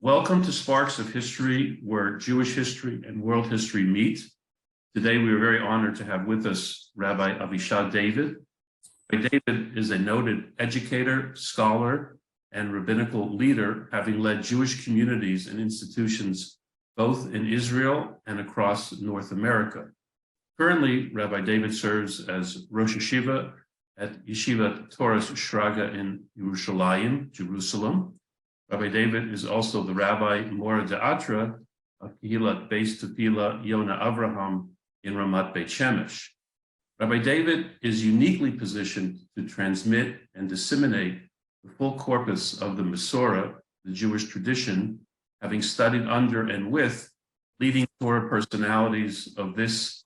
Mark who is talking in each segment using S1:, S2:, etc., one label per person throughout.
S1: Welcome to Sparks of History, where Jewish history and world history meet. Today, we are very honored to have with us Rabbi Avishai David. Rabbi David is a noted educator, scholar, and rabbinical leader, having led Jewish communities and institutions both in Israel and across North America. Currently, Rabbi David serves as Rosh Yeshiva at Yeshivat Toras Shraga in Yerushalayim, Jerusalem. Rabbi David is also the Rabbi Morah of Kehillat, Beis, Tefillah, Yona, Avraham in Ramat, Beit, Shemesh. Rabbi David is uniquely positioned to transmit and disseminate the full corpus of the Masorah, the Jewish tradition, having studied under and with leading Torah personalities of his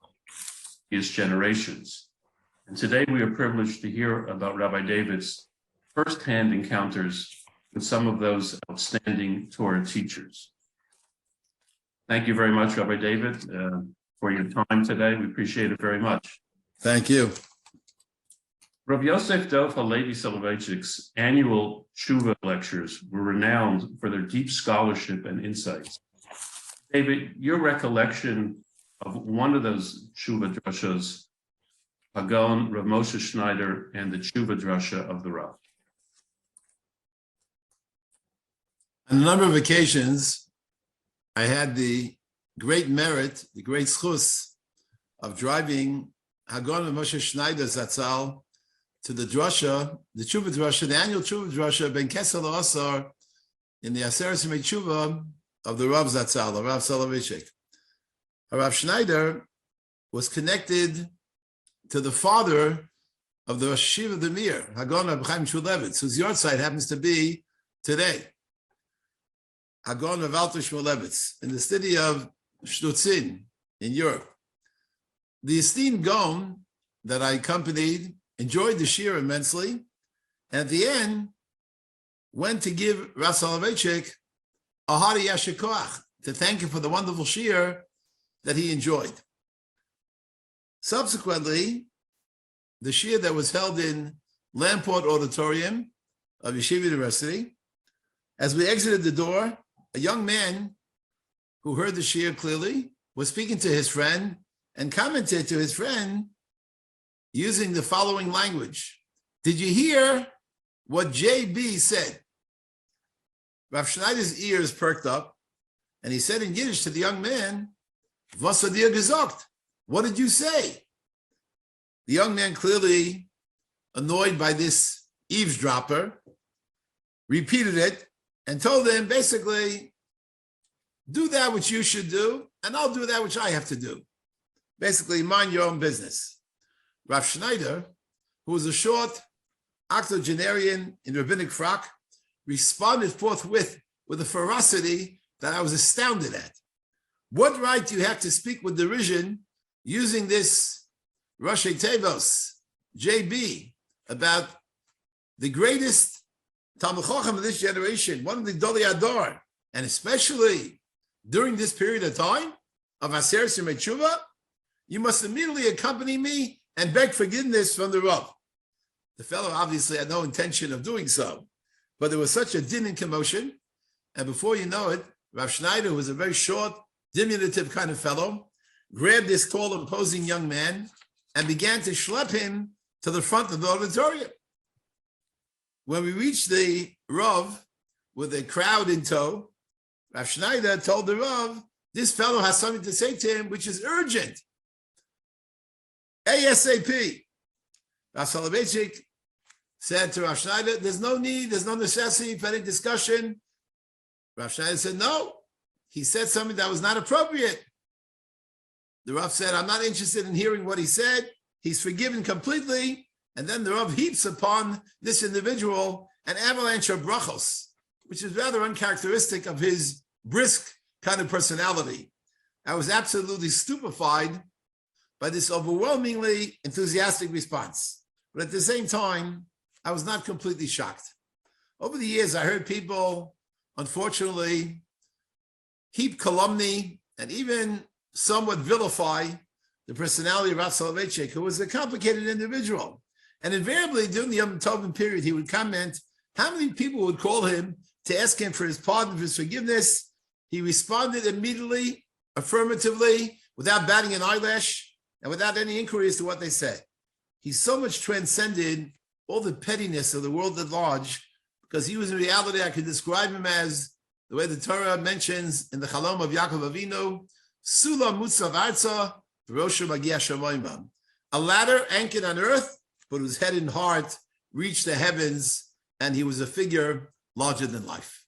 S1: generations. And today we are privileged to hear about Rabbi David's firsthand encounters with some of those outstanding Torah teachers. Thank you very much, Rabbi David, for your time today. We appreciate it very much.
S2: Thank you.
S1: Rav Yosef Dov Halevi Soloveitchik's annual Teshuva lectures were renowned for their deep scholarship and insights. David, your recollection of one of those Teshuva Drashas, Aharon, Rav Moshe Schneider, and the Teshuva Drasha of the Rav.
S2: On a number of occasions, I had the great merit, the great schus of driving Aharon and Moshe Schneider Zatzal to the Drasha, the Teshuva Drasha, the annual Teshuva Drasha, Ben Kesel Asar, in the Aseret Teshuva of the Rav Zatzal, the Rav Soloveitchik. Rav Schneider was connected to the father of the Rosh Yeshiva of the Mir, Aharon Reb Chaim Shmulevitz, whose yahrzeit happens to be today. Aharon Reb Alter Shmulevitz, in the city of Shtutzin in Europe. The esteemed Gaon that I accompanied enjoyed the shir immensely, and at the end went to give Rav Soloveitchik a hearty yasher koach, to thank him for the wonderful shir that he enjoyed. Subsequently, the shir that was held in Lamport Auditorium of Yeshiva University, as we exited the door, a young man who heard the shir clearly was speaking to his friend and commented to his friend using the following language. Did you hear what JB said? Rav Schneider's ears perked up, and he said in Yiddish to the young man, "Was hat dir gesagt? What did you say?" The young man, clearly annoyed by this eavesdropper, repeated it and told him, basically, do that which you should do, and I'll do that which I have to do. Basically, mind your own business. Rav Schneider, who was a short octogenarian in rabbinic frock, responded forthwith with a ferocity that I was astounded at. What right do you have to speak with derision using this Rashi Tevos, JB, about the greatest Talmid Chacham of this generation, one of the Gedolei Ador, and especially during this period of time of Aseret Teshuva, you must immediately accompany me and beg forgiveness from the Rav. The fellow obviously had no intention of doing so, but there was such a din and commotion, and before you know it, Rav Schneider, who was a very short, diminutive kind of fellow, grabbed this tall, imposing young man and began to schlep him to the front of the auditorium. When we reached the Rav with a crowd in tow, Rav Schneider told the Rav, this fellow has something to say to him which is urgent. ASAP. Rav Soloveitchik said to Rav Schneider, there's no need, there's no necessity for any discussion. Rav Schneider said, no. He said something that was not appropriate. The Rav said, I'm not interested in hearing what he said. He's forgiven completely. And then the Rav heaps upon this individual an avalanche of brachos, which is rather uncharacteristic of his brisk kind of personality. I was absolutely stupefied by this overwhelmingly enthusiastic response. But at the same time, I was not completely shocked. Over the years, I heard people, unfortunately, heap calumny and even somewhat vilify the personality of Rav Soloveitchik, who was a complicated individual. And invariably, during the Yom Tovim period, he would comment how many people would call him to ask him for his pardon, for his forgiveness. He responded immediately, affirmatively, without batting an eyelash and without any inquiry as to what they said. He so much transcended all the pettiness of the world at large, because he was in reality, I could describe him as the way the Torah mentions in the Chalom of Yaakov Avinu, Sula Mutzav Arza, Rosh Magia Shamayim. A ladder anchored on earth, but whose head and heart reached the heavens, and he was a figure larger than life.